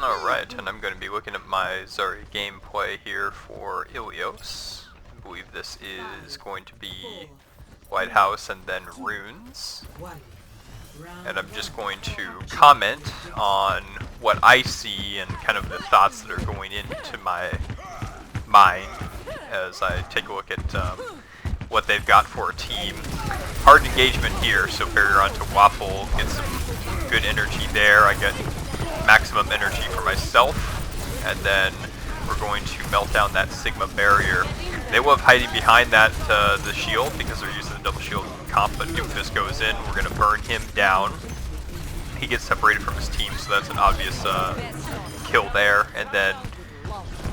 Alright, and I'm going to be looking at my Zarya gameplay here for Ilios. I believe this is going to be Lighthouse and then Runes. And I'm just going to comment on what I see and kind of the thoughts that are going into my mind as I take a look at what they've got for a team. Hard engagement here, so barrier onto Waffle, get some good energy there. I get maximum energy for myself, and then we're going to melt down that Sigma barrier. They love hiding behind that the shield because they're using the double shield comp, but Doomfist goes in, we're going to burn him down. He gets separated from his team, so that's an obvious kill there, and then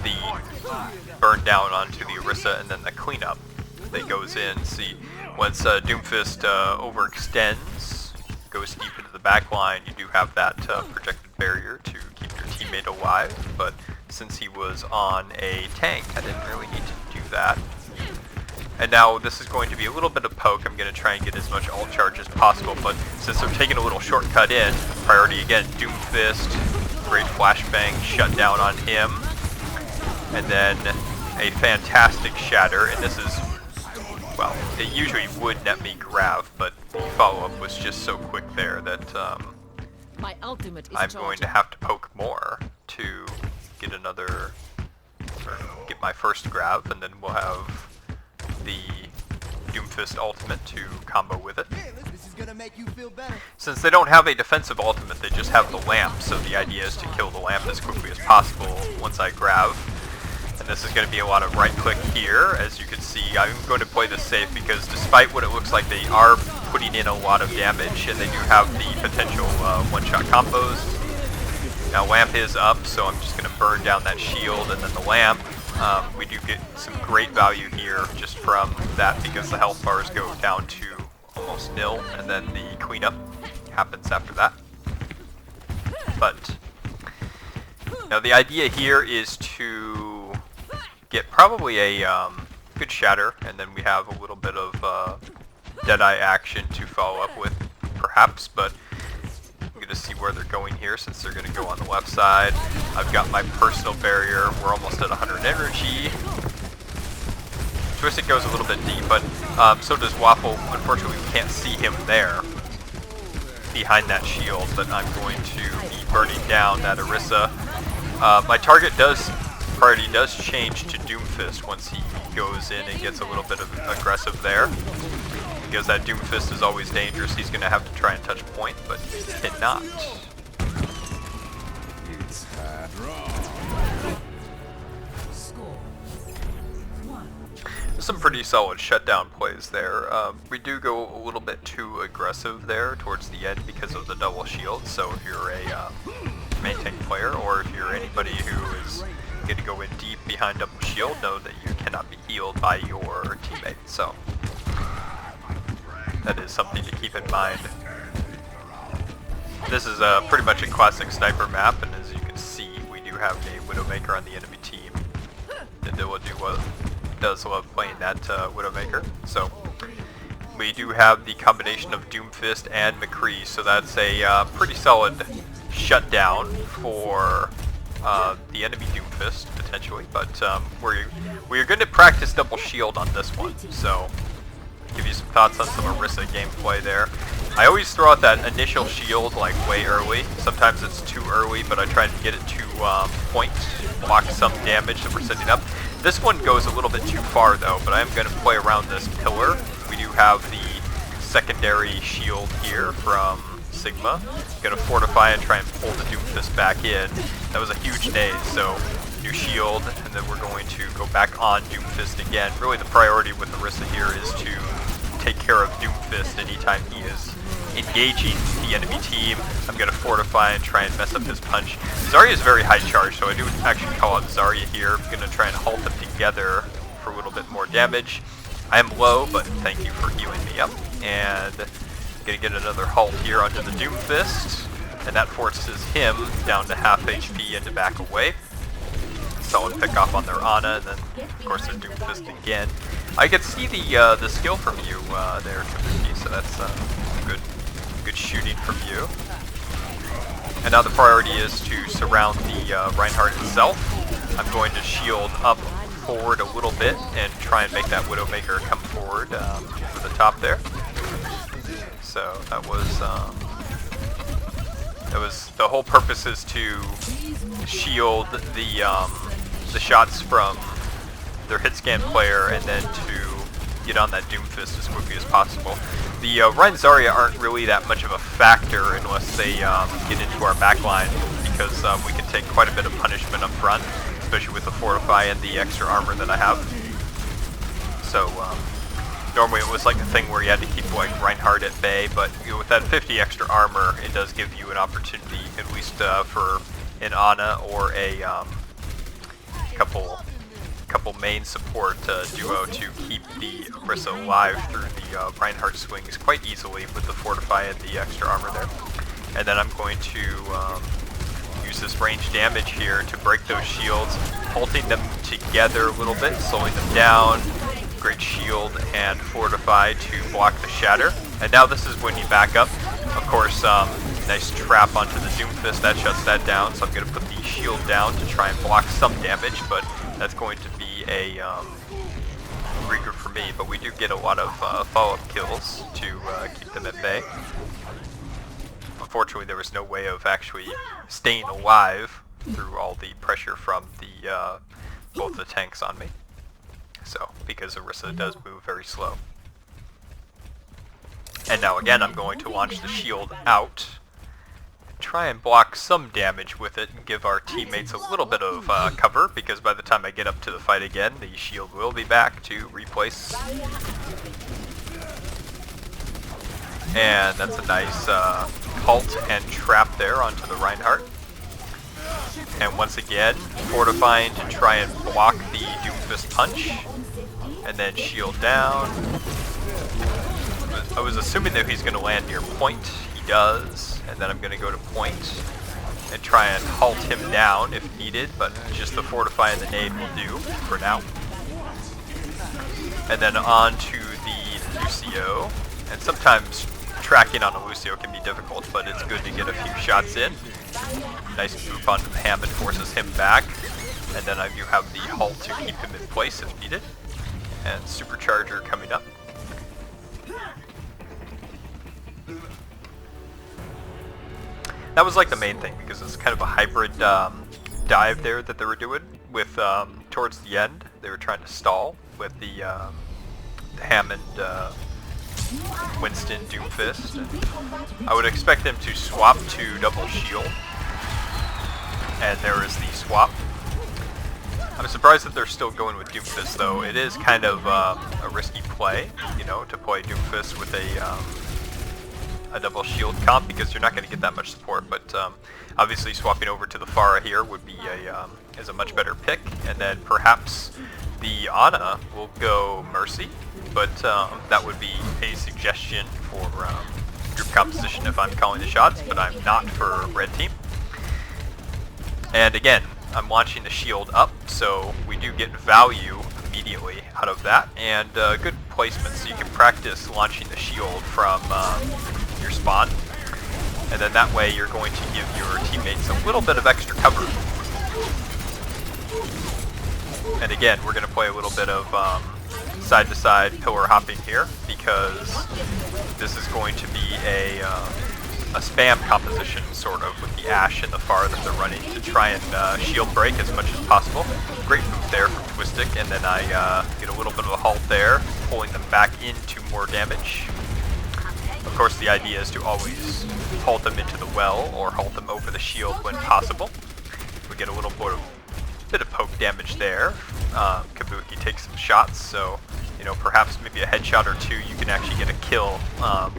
the burn down onto the Orisa, and then the cleanup that goes in. See, once Doomfist overextends, goes deep into the back line, you do have that projected barrier to keep your teammate alive, but since he was on a tank, I didn't really need to do that. And now this is going to be a little bit of poke. I'm going to try and get as much ult charge as possible, but since they're taking a little shortcut in, priority again, Doomfist, great flashbang, shut down on him, and then a fantastic shatter, and this is, well, it usually would net me Grav, but the follow-up was just so quick there that My ultimate is I'm going to have to poke more to get another, or get my first Grav, and then we'll have the Doomfist ultimate to combo with it. This is gonna make you feel better. Since they don't have a defensive ultimate, they just have the lamp, so the idea is to kill the lamp as quickly as possible once I Grav. And this is going to be a lot of right click here. As you can see, I'm going to play this safe because despite what it looks like, they are putting in a lot of damage, and they do have the potential one-shot combos. Now lamp is up, so I'm just going to burn down that shield and then the lamp. We do get some great value here just from that because the health bars go down to almost nil, and then the cleanup happens after that. But now the idea here is to get probably a good shatter, and then we have a little bit of Deadeye action to follow up with, perhaps, but I'm going to see where they're going here since they're going to go on the left side. I've got my personal barrier. We're almost at 100 energy. Twisted goes a little bit deep, but so does Waffle. Unfortunately, we can't see him there behind that shield, but I'm going to be burning down that Orisa. My target priority does change to Doomfist once he goes in and gets a little bit of aggressive there. Because that Doomfist is always dangerous, he's going to have to try and touch point, but cannot. Some pretty solid shutdown plays there. We do go a little bit too aggressive there towards the end because of the double shield, so if you're a main tank player, or if you're anybody who is going to go in deep behind double shield, know that you cannot be healed by your teammate, so that is something to keep in mind. This is pretty much a classic sniper map, and as you can see, we do have a Widowmaker on the enemy team. Nidilla does love playing that Widowmaker, so we do have the combination of Doomfist and McCree, so that's a pretty solid shutdown for the enemy Doomfist, potentially, but we're going to practice double shield on this one, so give you some thoughts on some Orisa gameplay there. I always throw out that initial shield like way early. Sometimes it's too early, but I try to get it to point, block some damage that we're setting up. This one goes a little bit too far though, but I am going to play around this pillar. We do have the secondary shield here from Sigma. Going to fortify and try and pull the Doomfist back in. That was a huge nade, so new shield, and then we're going to go back on Doomfist again. Really the priority with Orisa here is to take care of Doomfist anytime he is engaging the enemy team. I'm going to fortify and try and mess up his punch. Zarya is very high charge, so I do actually call out Zarya here. I'm going to try and halt them together for a little bit more damage. I am low, but thank you for healing me up. And going to get another halt here onto the Doomfist, and that forces him down to half HP and to back away. Solid pick off on their Ana, and then of course their Doomfist again. I could see the skill from you there, Kabuki, so that's good shooting from you. And now the priority is to surround the Reinhardt itself. I'm going to shield up forward a little bit and try and make that Widowmaker come forward to the top there. So that was the whole purpose is to shield the shots from their hit scan player and then to get on that Doomfist as quickly as possible. The Rein Zarya aren't really that much of a factor unless they get into our backline, because we can take quite a bit of punishment up front, especially with the Fortify and the extra armor that I have. So normally it was like a thing where you had to keep like Reinhardt at bay, but you know, with that 50 extra armor, it does give you an opportunity, at least for an Ana or a couple main support duo, to keep the Orisa alive through the Reinhardt swings quite easily with the Fortify and the extra armor there. And then I'm going to use this range damage here to break those shields, halting them together a little bit, slowing them down. Great shield and Fortify to block the shatter. And now this is when you back up. Of course, nice trap onto the Doomfist, that shuts that down, so I'm going to put the shield down to try and block some damage, but that's going to be a regroup for me. But we do get a lot of follow-up kills to keep them at bay. Unfortunately, there was no way of actually staying alive through all the pressure from the both the tanks on me. So, because Orisa does move very slow. And now again, I'm going to launch the shield out, try and block some damage with it and give our teammates a little bit of cover, because by the time I get up to the fight again, the shield will be back to replace. And that's a nice halt and trap there onto the Reinhardt. And once again, fortifying to try and block the Doomfist punch. And then shield down. I was assuming that he's going to land near point. He does. And then I'm going to go to point and try and halt him down if needed, but just the fortify and the nade will do for now. And then on to the Lucio. And sometimes tracking on a Lucio can be difficult, but it's good to get a few shots in. Nice boop onto the Hammond forces him back. And then you have the halt to keep him in place if needed. And Supercharger coming up. That was like the main thing, because it's kind of a hybrid dive there that they were doing with towards the end. They were trying to stall with the Hammond Winston Doomfist. And I would expect them to swap to double shield. And there is the swap. I'm surprised that they're still going with Doomfist, though. It is kind of a risky play, you know, to play Doomfist with a double shield comp, because you're not going to get that much support. But obviously swapping over to the Pharah here would be is a much better pick. And then perhaps the Ana will go Mercy, but that would be a suggestion for group composition if I'm calling the shots, but I'm not for red team. And again, I'm launching the shield up, so we do get value immediately out of that, and good placement, so you can practice launching the shield from your spawn, and then that way you're going to give your teammates a little bit of extra cover. And again, we're going to play a little bit of side-to-side pillar hopping here, because this is going to be a spam composition, sort of, with the Ashe and the Pharah that they're running to try and shield break as much as possible. Great move there from Twistic, and then I get a little bit of a halt there, pulling them back into more damage. Of course, the idea is to always halt them into the well, or halt them over the shield when possible. We get a little bit of poke damage there. Kabuki takes some shots, so you know, perhaps maybe a headshot or two, you can actually get a kill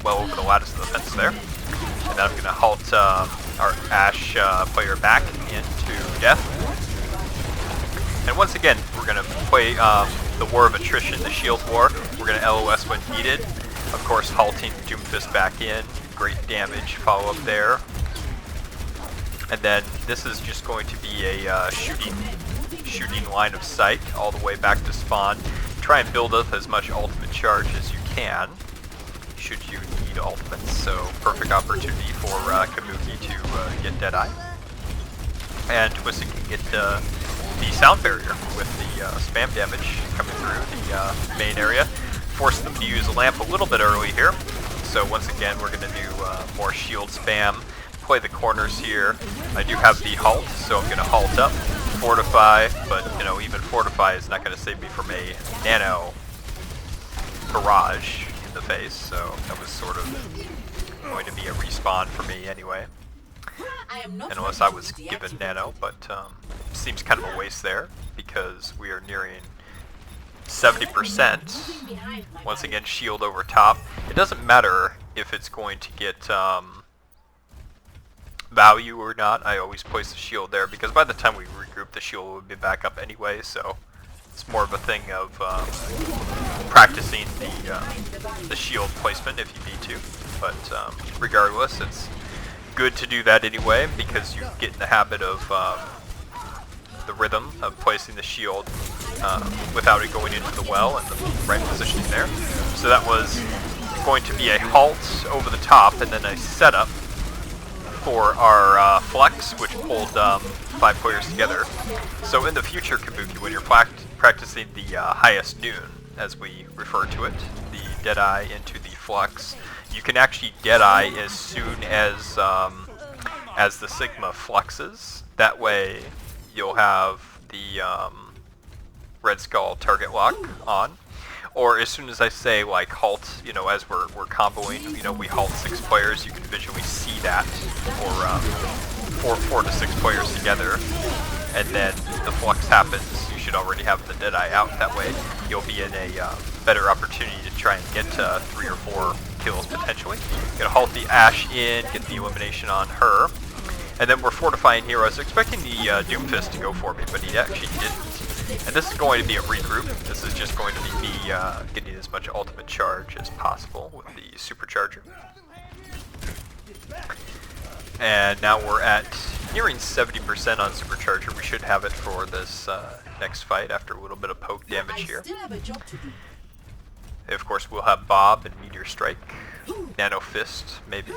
well over the lattice of the fence there. And then I'm going to halt our Ashe player back into death. And once again, we're going to play the War of Attrition, the Shield War. We're going to LOS when needed. Of course, halting Doomfist back in. Great damage follow-up there. And then this is just going to be a shooting line of sight all the way back to spawn. Try and build up as much ultimate charge as you can. should you need ultimates, so perfect opportunity for Kabuki to get Deadeye. And Twisted can get the sound barrier with the spam damage coming through the main area. Force them to use a lamp a little bit early here. So once again, we're going to do more shield spam, play the corners here. I do have the halt, so I'm going to halt up, fortify, but you know, even fortify is not going to save me from a nano barrage in the face, so that was sort of going to be a respawn for me anyway. Unless I was given nano, but seems kind of a waste there because we are nearing 70%. Once again, shield over top. It doesn't matter if it's going to get value or not. I always place the shield there because by the time we regroup, the shield will be back up anyway, so it's more of a thing of practicing the shield placement if you need to. But regardless, it's good to do that anyway because you get in the habit of the rhythm of placing the shield without it going into the well and the right positioning there. So that was going to be a halt over the top and then a setup for our flex, which pulled 5 players together. So in the future, Kabuki, when you're practicing the highest noon, as we refer to it, the Deadeye into the flex, you can actually Deadeye as soon as the Sigma flexes. That way, you'll have the Red Skull target lock on. Or as soon as I say like halt, you know, as we're comboing, you know, we halt 6 players, you can visually see that, or 4 to 6 players together, and then the flux happens. You should already have the Deadeye out. That way, you'll be in a better opportunity to try and get 3 or 4 kills potentially. Gonna halt the Ashe in, get the elimination on her, and then we're fortifying here. I was expecting the Doomfist to go for me, but he actually didn't. And this is going to be a regroup. This is just going to be me getting as much ultimate charge as possible with the supercharger. And now we're at nearing 70% on supercharger. We should have it for this next fight after a little bit of poke damage here. Of course, we'll have Bob and Meteor Strike, Nano Fist, maybe.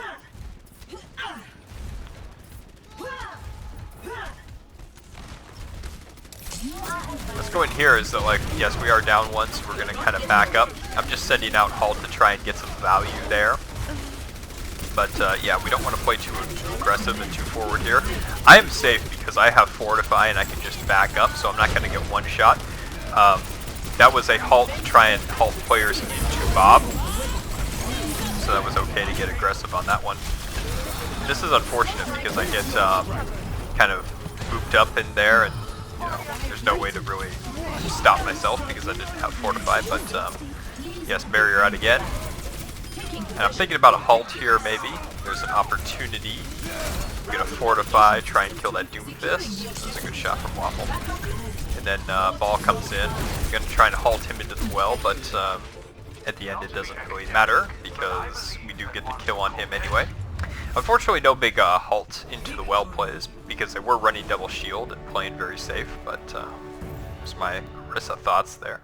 What's going here is that, like, yes, we are down one, so we're going to kind of back up. I'm just sending out halt to try and get some value there. But, yeah, we don't want to play too aggressive and too forward here. I am safe because I have Fortify and I can just back up, so I'm not going to get one shot. That was a halt to try and halt players into Bob. So that was okay to get aggressive on that one. This is unfortunate because I get kind of booped up in there, and you know, there's no way to really stop myself because I didn't have Fortify. But yes, barrier out again. And I'm thinking about a halt here maybe. There's an opportunity. I'm gonna Fortify, try and kill that Doomfist. That was a good shot from Waffle. And then Ball comes in. I'm gonna try and halt him into the well, but at the end it doesn't really matter because we do get the kill on him anyway. Unfortunately, no big halt into the well plays because they were running double shield and playing very safe, but just my Orisa thoughts there.